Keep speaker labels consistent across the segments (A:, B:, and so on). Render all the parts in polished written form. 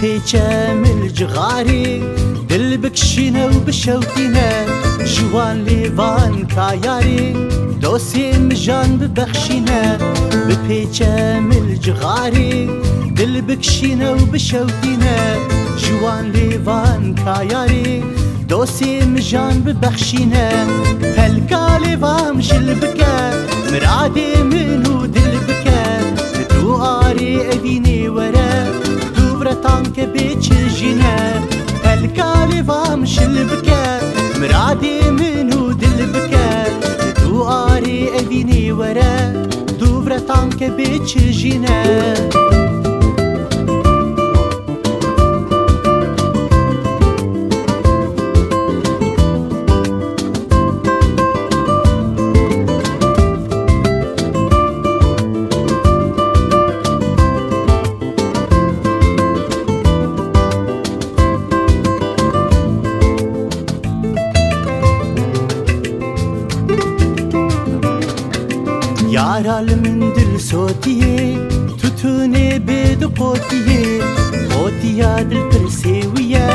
A: بپیچم الجغاری دل بکشینه و بشوتینه جوان لیوان کایاری دوسیم جان ببخشینه بپیچم الجغاری دل بکشینه و بشوتینه جوان لیوان کایاری دوسیم جان ببخشینه پلکا لیوان شل بکه مرادی منو دل بکه تو آری اوینی وره تانك بيتشجينا الكالي فامش البكا مرادي منو دلبكا دواري أذيني ورا دوبرة تانك بيتشجينا يارال من دل صوتيه تتوني بيد قوتيه قوتيا دل برسيوية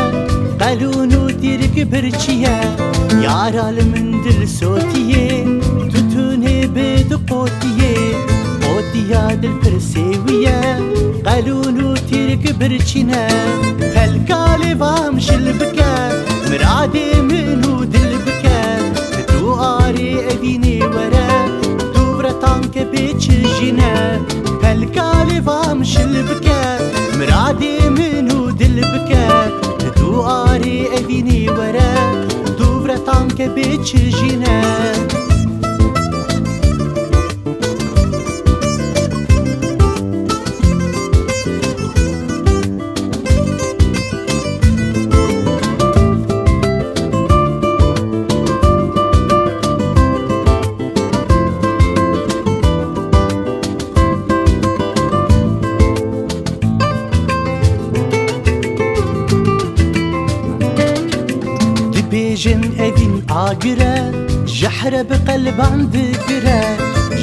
A: قالونو تيرك برشيا يارال من دل صوتيه تتوني بيد قوتيه قوتيا دل برسيوية قالونو تيرك برشينا فالكالي فامش البكا مرادي منو دل بكا دواري أذيني ورا تانك بيتشجينا هالكالي فامش البكا مرادي منو دل بكا دواري أذيني ورا دوبرة تانك بيتشجينا بيجن أذين آقرة جحرة بقلبان ذكرة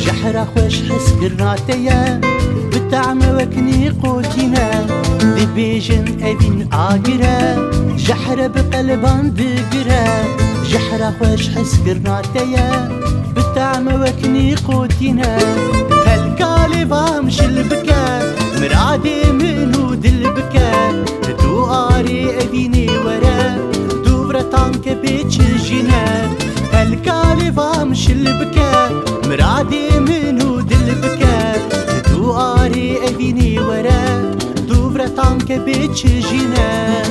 A: جحرة خوش حس قرناتيا بتعم وكني قوتينا دي بيجن أذين آقرة جحرة بقلبان ذكرة جحرة خوش حس قرناتيا بتعم وكني قوتينا هالكالي فامش البكا مرادي منو دلبكا دواري أذيني ورا تانك بيتشجينا الكالي فامش البكا مرادي منو دلبكا دواري أذيني ورا دوبرة تانك بيتشجينا